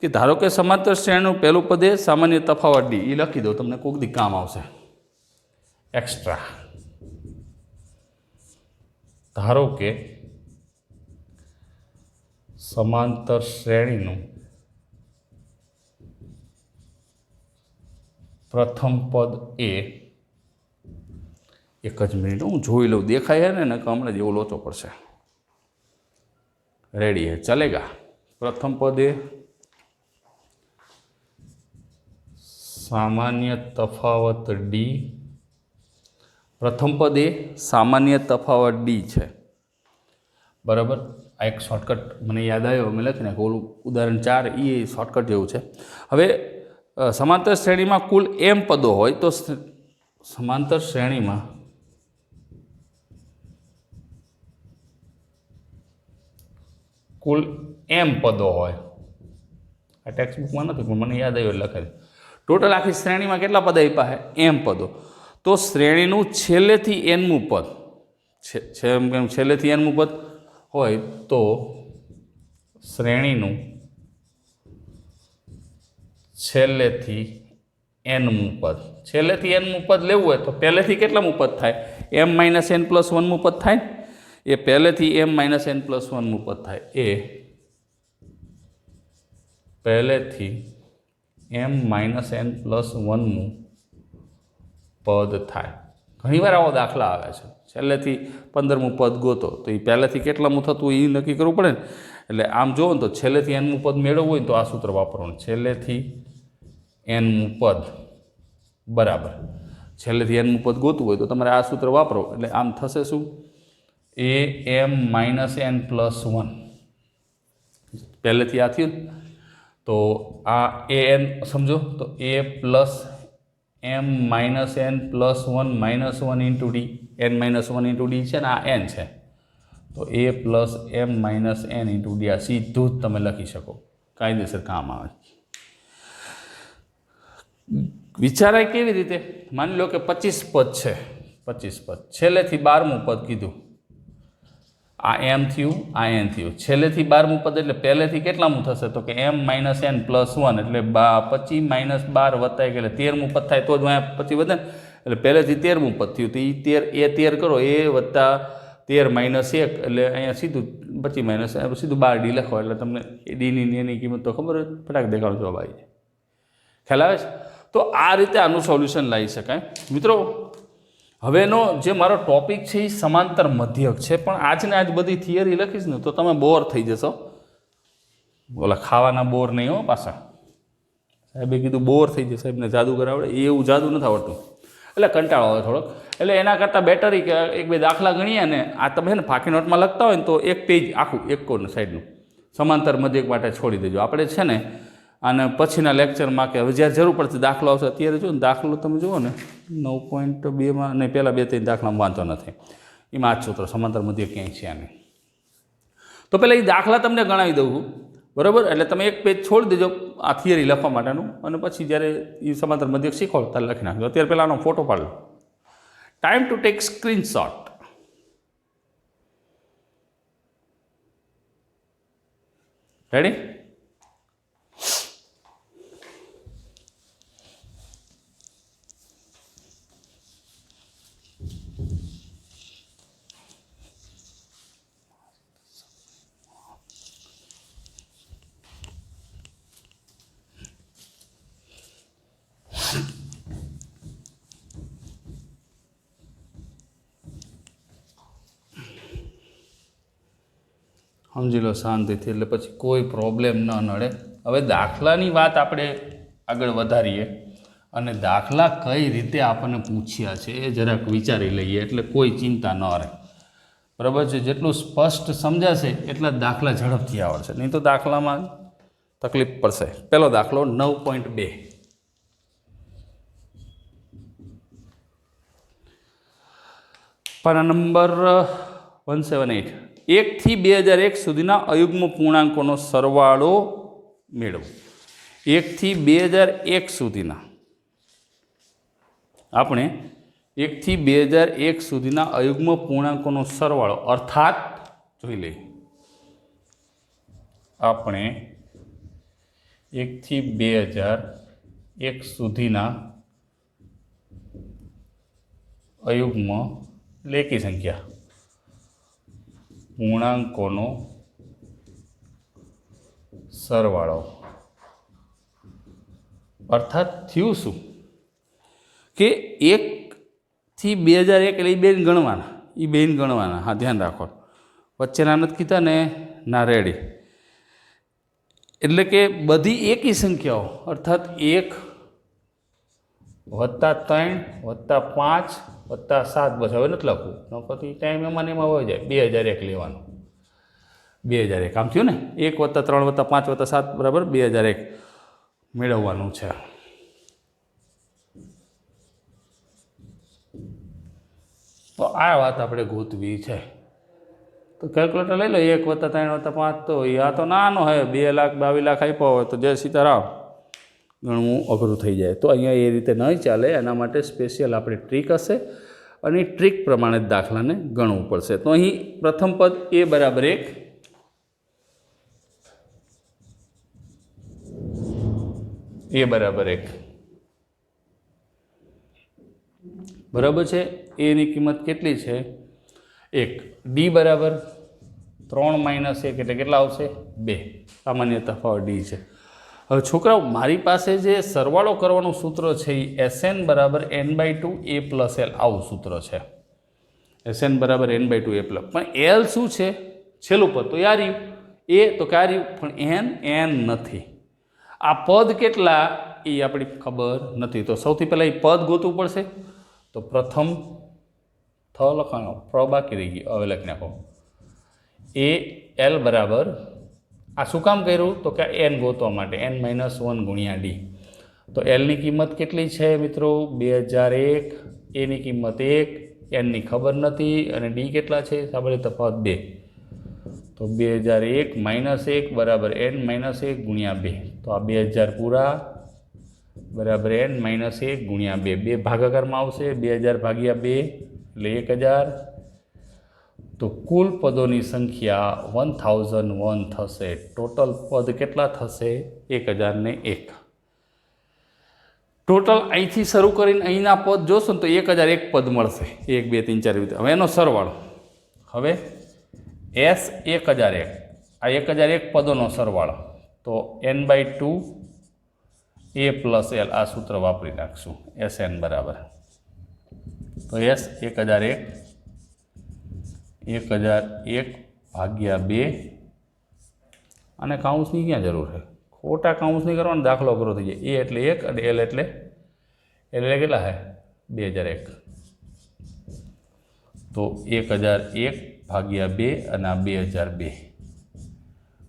કે ધારો કે સમાંતર શ્રેણીનું પહેલું પદ એ સામાન્ય તફાવત ડી. એ લખી દો, તમને કોઈક દી કામ આવશે એક્સ્ટ્રા. ધારો કે સમાંતર શ્રેણીનું પ્રથમ પદ એ, એક જ મિનિટ હું જોઈ લઉં, દેખાય ને હમણાં જેવો લોચો પડશે. રેડી હે, ચલેગા. પ્રથમ પદ એ સામાન્ય તફાવત ડી. પ્રથમ પદ એ સામાન્ય તફાવત ડી છે. બરાબર. આ એક શોર્ટકટ મને યાદ આવ્યો, મેં લખીને ઓલું ઉદાહરણ 4 એ શોર્ટકટ જેવું છે. હવે સમાંતર શ્રેણીમાં કુલ m પદો હોય તો સમાંતર શ્રેણીમાં કુલ m પદો હોય. આ ટેક્સ્ટબુકમાં નથી પણ મને યાદ આવ્યું લખેલું. ટોટલ આખી શ્રેણીમાં કેટલા પદ આપ્યા છે? m પદો. તો શ્રેણીનું છેલ્લેથી nમું પદ છેલ્લેથી nમું પદ હોય તો શ્રેણીનું છેલ્લેથી nમું પદ. છેલ્લેથી nમું પદ લેવું હોય તો પહેલેથી કેટલામું પદ થાય? m માઇનસ n પ્લસ 1મું પદ થાય. એ પહેલેથી m માઇનસ n પ્લસ 1મું પદ થાય. એ પહેલેથી m માઇનસ n પ્લસ 1મું પદ થાય. ઘણીવાર આવો દાખલા આવે છે, છેલ્લેથી 15મું પદ ગોતો તો એ પહેલેથી કેટલામું થતું એ નક્કી કરવું પડે ને. એટલે આમ જોવો ને તો છેલ્લેથી nમું પદ મેળવવું હોય ને તો આ સૂત્ર વાપરવાનું. છેલ્લેથી nમું પદ બરાબર છેલ્લેથી nમું પદ ગોતવું હોય તો તમારે આ સૂત્ર વાપરો. એટલે આમ થશે શું? am minus n plus 1. પહેલેથી આ થયું તો આ an સમજો તો a plus m minus n plus 1 minus 1 into D. n minus 1 into D છે ને, આ n છે તો a plus m minus n into D. આ સીધું જ તમે લખી શકો, કાયદેસર કામ આવે. વિચારાય કેવી રીતે? માની લો કે 25 પદ છે, 25 પદ છેલ્લેથી 12મું પદ કીધું आ एम थयुं, आ एन थयुं। छेल्लेथी 12मुं पद एटले पहेलेथी केटलामुं थशे तो के m - n +1 एटले 25 - 12 वत्ता 1 एटले 13मुं पद थाय तो ज अहींया પછી વધે ને એટલે પહેલેથી 13મું પદ થયું તો એ 13 કરો એ વત્તા 13 - 1 એટલે અહીંયા સીધું 25 - સીધું 12 ડી લખો એટલે તમને ડીની એની કિંમત તો ખબર હોય ફટાક દેખાડો જવાબ આવી જાય। ખ્યાલ આવે છે? તો આ રીતે આનું સોલ્યુશન લાવી શકાય। મિત્રો હવેનો જે મારો ટોપિક છે એ સમાંતર મધ્યક છે, પણ આજને આજ બધી થિયરી લખીશ ને તો તમે બોર થઈ જશો। ઓલા ખાવાના બોર નહીં હો પાછા, સાહેબે કીધું બોર થઈ જશે, સાહેબને જાદુ કરાવડે એવું જાદુ નથી આવડતું એટલે કંટાળો આવે થોડોક। એટલે એના કરતાં બેટર કે એક બે દાખલા ગણીએ ને આ તમે ને ફાંકી નોટમાં લખતા હોય ને તો એક પેજ આખું એક કોર્નર સાઈડનું સમાંતર મધ્યક માટે છોડી દેજો। આપણે છે ને અને પછીના લેક્ચરમાં કે હવે જ્યારે જરૂર પડશે દાખલો આવશે, અત્યારે જો ને દાખલો તમે જુઓ ને 9.2માં નહીં, પહેલાં 2-3 દાખલામાં વાંધો નથી, એમાં આ જ સૂત્ર સમાંતર મધ્યક ક્યાંય છે આની। તો પહેલાં એ દાખલા તમને ગણાવી દઉં છું, બરાબર? એટલે તમે એક પેજ છોડી દેજો આ થિયરી લખવા માટેનું, અને પછી જ્યારે એ સમાંતર મધ્યક શીખો ત્યારે લખી નાખજો। અત્યારે પહેલાં આનો ફોટો પાડો। Time to take screenshot. Ready? સમજી લો શાંતિથી, એટલે પછી કોઈ પ્રોબ્લેમ ન નડે। હવે દાખલાની વાત આપણે આગળ વધારીએ અને દાખલા કઈ રીતે આપણને પૂછ્યા છે એ જરાક વિચારી લઈએ, એટલે કોઈ ચિંતા ન રહે, બરાબર છે? જેટલું સ્પષ્ટ સમજાશે એટલા દાખલા ઝડપથી આવડશે, નહીં તો દાખલામાં તકલીફ પડશે। પહેલો દાખલો 9.2, પાના નંબર 178। 1 થી 2001 સુધીના અયુગ્મ પૂર્ણાંકોનો સરવાળો મેળવો। 1 થી 2001 સુધીના આપણે 1 થી 2001 સુધીના અયુગ્મ પૂર્ણાંકોનો સરવાળો, અર્થાત જોઈ લઈએ આપણે 1 થી 2001 સુધીના અયુગ્મ એટલે એકી સંખ્યા પૂર્ણાંકોનો સરવાળો, અર્થાત થયું શું કે 1 થી 2001 એટલે એ બેન ગણવાના, એ બેન ગણવાના, હા ધ્યાન રાખો, વચ્ચેના નથી કીધા ને ના, રેડી? એટલે કે બધી એકી સંખ્યાઓ, અર્થાત 1 + 3 + 5 + 7, બસ હવે નથી લખવું, પછી ટાઈમ એમાં ને એમાં હોય જાય, 2001 લેવાનું, 2001 આમ થયું ને, 1 + 3 + 5 + 7 બરાબર 2001 મેળવવાનું છે। તો આ વાત આપણે ગોતવી છે, તો કેલ્ક્યુલેટર લઈ લો, 1 + 3 + 5 તો આ તો નાનો હે, 2 લાખ 22 લાખ આપ્યા હોય તો જય સીતારામ ગણવું અઘરું થઈ જાય। તો અહીંયા એ રીતે નહીં ચાલે, એના માટે સ્પેશિયલ આપણી ટ્રીક હશે અને એ ટ્રીક પ્રમાણે જ દાખલાને ગણવું પડશે। તો અહીં પ્રથમ પદ a = 1, a = 1 બરાબર છે। એની કિંમત કેટલી છે? 1। d બરાબર 3 - 1 એટલે કેટલા આવશે? 2, સામાન્ય તફાવત d છે। હવે છોકરાઓ મારી પાસે જે સરવાળો કરવાનું સૂત્ર છે એ Sn = n/2 a + l આવું સૂત્ર છે। Sn = n/2 a +, પણ l શું છે? છેલ્લું પદ તો યાર એ તો કાર્યું, પણ n નથી। આ પદ કેટલા એ આપણી ખબર નથી, તો સૌથી પહેલાં એ પદ ગોતવું પડશે। તો પ્રથમ થ લખાણો, પ્ર બાકી રહી ગઈ, હવે લખી નાખો a l બરાબર, આ શું કામ કર્યું તો કે n ગોતવા માટે, n - 1 × d। તો l ની કિંમત કેટલી છે મિત્રો? 2001, a ની કિંમત 1, n ની ખબર નથી, અને d કેટલા છે? સામાન્ય તફાવત 2, તો 2001 - 1 બરાબર n - 1 × 2, તો આ 2000 પૂરા બરાબર n - 1 × 2, 2 ભાગાકારમાં આવશે, 2000 / 2 એટલે 1000, તો तो कुल पदों की संख्या 1001 थशे। टोटल पद केटला थशे? 1001। टोटल અહીંથી શરૂ કરીને અહીંના પદ જોશો ને તો 1001 પદ મળશે। 1 2 3 4 રીતે। હવે એનો સરવાળો, હવે S 1001, આ 1001 પદોનો સરવાળો, તો n/2 a પ્લસ l, આ સૂત્ર વાપરી નાખશું। SN બરાબર, તો S 1001 ભાગ્યા 2, અને કાઉન્સની ક્યાં જરૂર છે? ખોટા કાઉન્સ નહીં કરવાનો, દાખલો કરો થઈ જાય। એ એટલે 1 અને L એટલે કેટલા છે? 2001। તો 1001 ભાગ્યા 2 અને આ 2002,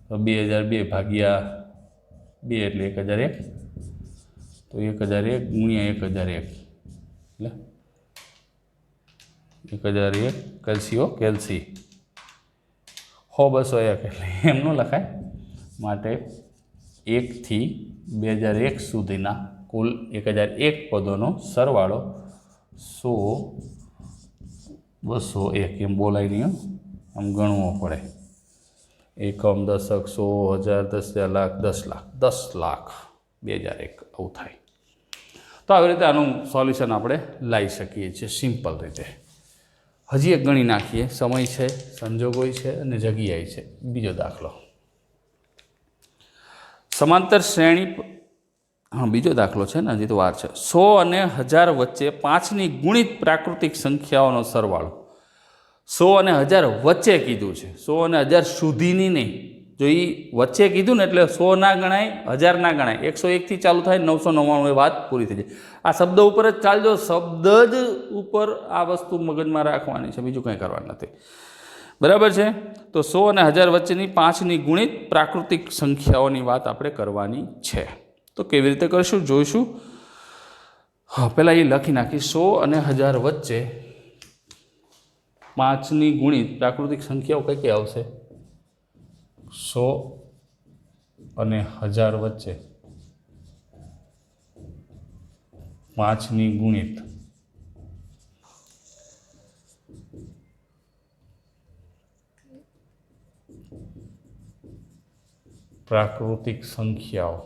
તો 2002 ભાગ્યા 2 એટલે 1001, તો 1001 ગુણ્યા 1001 એટલે 1001 કેલ્સીઓ કેલ્સી 100 201 એટલે એમ ન લખાય। માટે 1 થી 2001 સુધીના કુલ 1001 પદોનો સરવાળો 100 201 એમ બોલાય નહીં, આમ ગણવો પડે। એકમ, દશક, 100, 1000, 10,000, લાખ, 10 લાખ, 10 લાખ 2001 આવું થાય। તો આવી રીતે આનું સોલ્યુશન આપણે લાવી શકીએ છીએ સિમ્પલ રીતે। હજી એક ગણી નાખીએ, સમય છે, સંજોગો છે અને જગ્યાએ છે। બીજો દાખલો, સમાંતર શ્રેણી, હા બીજો દાખલો છે ને, હજી તો વાર છે। 100 અને 1000 વચ્ચે 5ની ગુણિત પ્રાકૃતિક સંખ્યાઓનો સરવાળો। 100 અને 1000 વચ્ચે કીધું છે, 100 અને 1000 સુધીની નહીં। જો એ વચ્ચે કીધું ને એટલે 100 ના ગણાય, 1000 ના ગણાય, 101 થી ચાલુ થાય 999 એ વાત પૂરી થઈ જાય। આ શબ્દ ઉપર જ ચાલજો, શબ્દ જ ઉપર આ વસ્તુ મગજમાં રાખવાની છે, બીજું કંઈ કરવાનું નથી, બરાબર છે। તો 100 અને 1000 વચ્ચેની 5ની ગુણિત પ્રાકૃતિક સંખ્યાઓની વાત આપણે કરવાની છે। તો કેવી રીતે કરશું જોઈશું। હા, પહેલાં એ લખી નાખી, 100 અને 1000 વચ્ચે 5ની ગુણિત પ્રાકૃતિક સંખ્યાઓ કઈ કઈ આવશે? 100 અને 1000 વચ્ચે 5ની ગુણિત પ્રાકૃતિક સંખ્યાઓ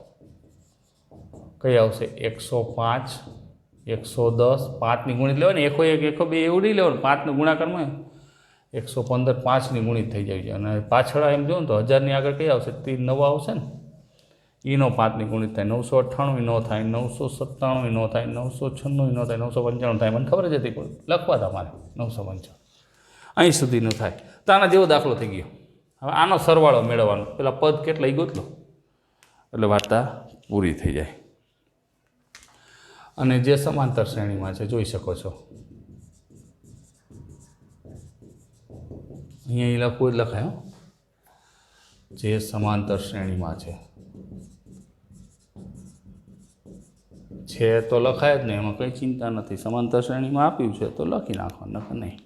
કઈ આવશે? 105, 110, 5ની ગુણિત લેવાની, 101, 102 એવું નહીં લેવાનું, 5નો ગુણાકારમાં 115 5ની ગુણિત થઈ જાય છે। અને પાછળ એમ જોયું તો 1000ની આગળ કઈ આવશે? 3 9 આવશે ને, એનો 5ની ગુણિત થાય, 998 નો થાય, 997 નો થાય, 996 નો થાય, 995 થાય, મને ખબર જ હતી, પણ લખવા તમારે 995 અહીં સુધીનું થાય। તો આના જેવો દાખલો થઈ ગયો। હવે આનો સરવાળો મેળવવાનો, પેલા પદ કેટલા ગોતલો એટલે વાર્તા પૂરી થઈ જાય। અને જે સમાંતર શ્રેણીમાં છે જોઈ શકો છો, અહીંયા લખવું જ લખાય, જે સમાંતર શ્રેણીમાં છે તો લખાય જ નહીં, એમાં કંઈ ચિંતા નથી। સમાંતર શ્રેણીમાં આપ્યું છે તો લખી નાખવાનું, નકર નહીં।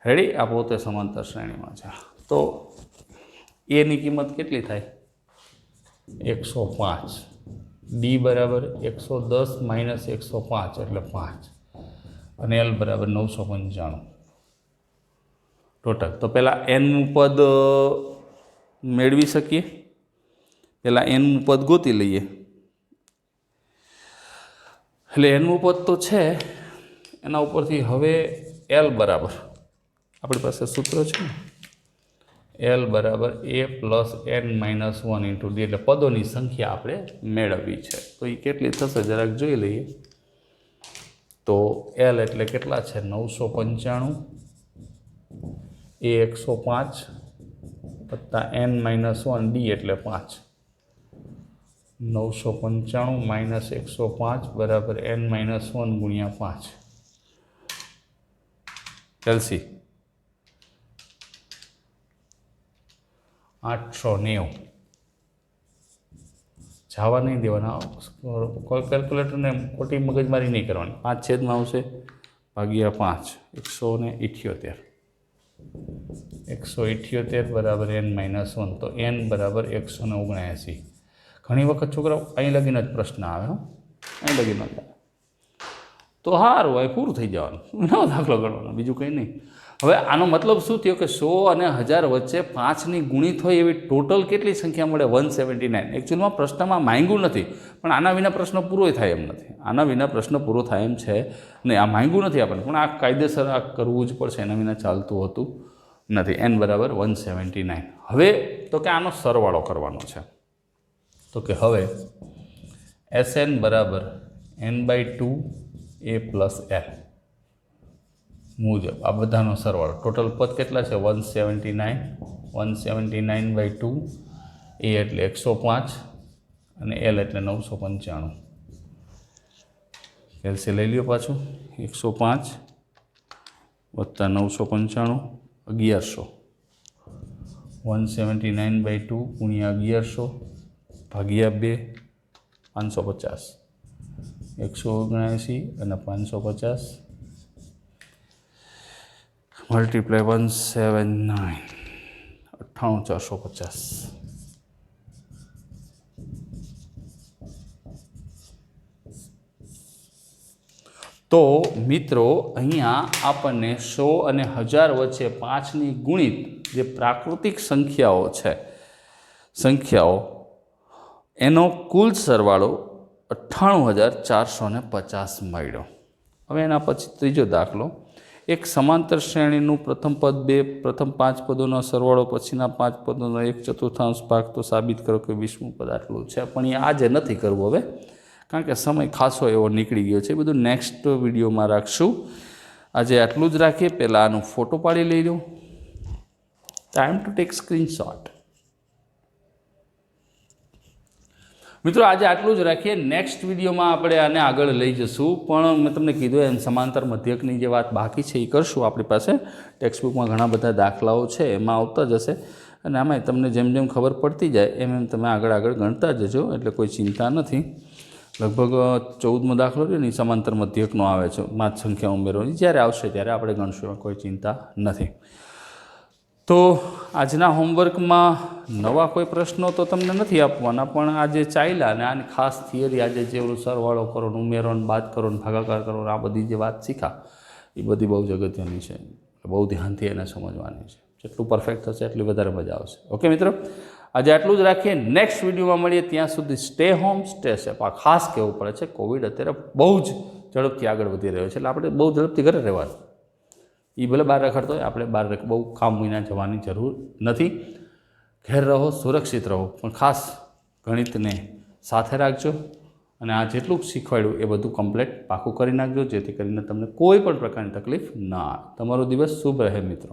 રેડી? આ પોતે સમાંતર શ્રેણીમાં છે। તો એની કિંમત કેટલી થાય? 105, ડી બરાબર 110 માઇનસ 105 એટલે 5, અને એલ બરાબર 995 ટોટલ। તો પહેલાં એનનું પદ મેળવી શકીએ, પહેલાં એનનું પદ ગોતી લઈએ। એટલે એનનું પદ તો છે, એના ઉપરથી હવે એલ બરાબર, આપણી પાસે સૂત્ર છે ને, એલ બરાબર a plus n minus 1 into D, એટલે પદોની સંખ્યા આપણે મેળવવી છે। તો એ કેટલી થશે જરાક જોઈ લઈએ। તો એલ એટલે કેટલા છે? 995, a 105 વત્તા n માઇનસ 1, ડી એટલે 5, 995 માઇનસ 105 બરાબર n માઇનસ 1 ગુણ્યા 5 એલસી 890। જવા નહીં દેવાના, કેલ્ક્યુલેટરને ખોટી મગજમારી નહીં કરવાની। 5 છેદમાં આવશે ભાગ્યા 5, 178, 178 બરાબર n માઇનસ 1, તો n બરાબર 179। ઘણી વખત છોકરાઓ અહીં લગીને જ પ્રશ્ન આવે, અહીં લગીને જ આવે, તો સારું, અહીં પૂરું થઈ જવાનું, નવો દાખલો ગણવાનો, બીજું કંઈ નહીં। હવે આનો મતલબ શું થયો કે 100 અને 1000 વચ્ચે 5ની ગુણિત હોય એવી ટોટલ કેટલી સંખ્યા મળે? 179. એકચ્યુઅલમાં પ્રશ્નમાં માંગ્યું નથી, પણ આના વિના પ્રશ્ન પૂરો થાય એમ નથી. આના વિના પ્રશ્ન પૂરો થાય એમ છે નહીં. આ માંગ્યું નથી આપણને, પણ આ કાયદેસર આ કરવું જ પડશે, એના વિના ચાલતું હોતું નથી. n બરાબર 179. હવે તો કે આનો સરવાળો કરવાનો છે. તો કે હવે Sn બરાબર n/2 a પ્લસ l મુજબ આ બધાનો સરવાળો. ટોટલ પદ કેટલા છે? 179. 179/2 a એટલે 105 અને l એટલે 995. એલસી લઈ લ્યો પાછું. 105 વત્તા 995 1100. 179/2 ગુણ્યા 1100 ભાગ્યા 2 550. 179 અને 550 મલ્ટીપ્લાય 179 98450. તો મિત્રો અહીંયા આપણને 100 અને 1000 વચ્ચે 5ની ગુણિત જે પ્રાકૃતિક સંખ્યાઓ એનો કુલ સરવાળો 98450 મળ્યો. હવે એના પછી ત્રીજો દાખલો. એક સમાંતર શ્રેણીનું પ્રથમ પદ 2 પ્રથમ 5 પદોનો સરવાળો પછીના 5 પદોનો 1/4 ભાગ, તો સાબિત કરો કે 20મું પદ આટલું છે. પણ એ આજે નથી કરવું હવે, કારણ કે સમય ખાસો એવો નીકળી ગયો છે. એ બધું નેક્સ્ટ વિડીયોમાં રાખશું. આજે આટલું જ રાખીએ. પહેલાં આનું ફોટો પાડી લઈ લો. Time to take screenshot. મિત્રો આજે આટલું જ રાખીએ. નેક્સ્ટ વિડીયોમાં આપણે આને આગળ લઈ જશું. પણ મેં તમને કીધું એમ સમાંતર મધ્યકની જે વાત બાકી છે એ કરશું. આપણી પાસે ટેક્સ્ટબુકમાં ઘણા બધા દાખલાઓ છે, એમાં આવતા જશે. અને આમાંય તમને જેમ જેમ ખબર પડતી જાય એમ તમે આગળ ગણતા જજો, એટલે કોઈ ચિંતા નથી. લગભગ 14મો દાખલો રહ્યો ને સમાંતર મધ્યકનો આવે છે, 5 સંખ્યા ઉમેરવાની. જ્યારે આવશે ત્યારે આપણે ગણશું, એમાં કોઈ ચિંતા નથી. તો આજના હોમવર્કમાં નવા કોઈ પ્રશ્નો તો તમને નથી આપવાના, પણ આજે ચાલ્યા અને આની ખાસ થિયરી આજે જે ઓલું સરવાળો કરો, ઉમેરો, બાદ કરો, ભાગાકાર કરો, આ બધી જે વાત શીખા એ બધી બહુ જ અગત્યની છે. બહુ ધ્યાનથી એને સમજવાની છે. જેટલું પરફેક્ટ થશે એટલી વધારે મજા આવશે. ઓકે મિત્રો, આજે આટલું જ રાખીએ. નેક્સ્ટ વિડીયોમાં મળીએ. ત્યાં સુધી સ્ટે હોમ, સ્ટે સેફ. આ ખાસ કહેવું પડે છે, કોવિડ અત્યારે બહુ જ ઝડપથી આગળ વધી રહ્યો છે, એટલે આપણે બહુ ઝડપથી ઘરે રહેવાનું. એ ભલે બહાર રખડતો હોય, આપણે બહાર બહુ કામ વિના જવાની જરૂર નથી. ઘેર રહો, સુરક્ષિત રહો, પણ ખાસ ગણિતને સાથે રાખજો. અને આ જેટલું શીખવાડ્યું એ બધું કમ્પ્લીટ પાકું કરી નાખજો, જેથી કરીને તમને કોઈ પણ પ્રકારની તકલીફ ના આવે. તમારો દિવસ શુભ રહે મિત્રો.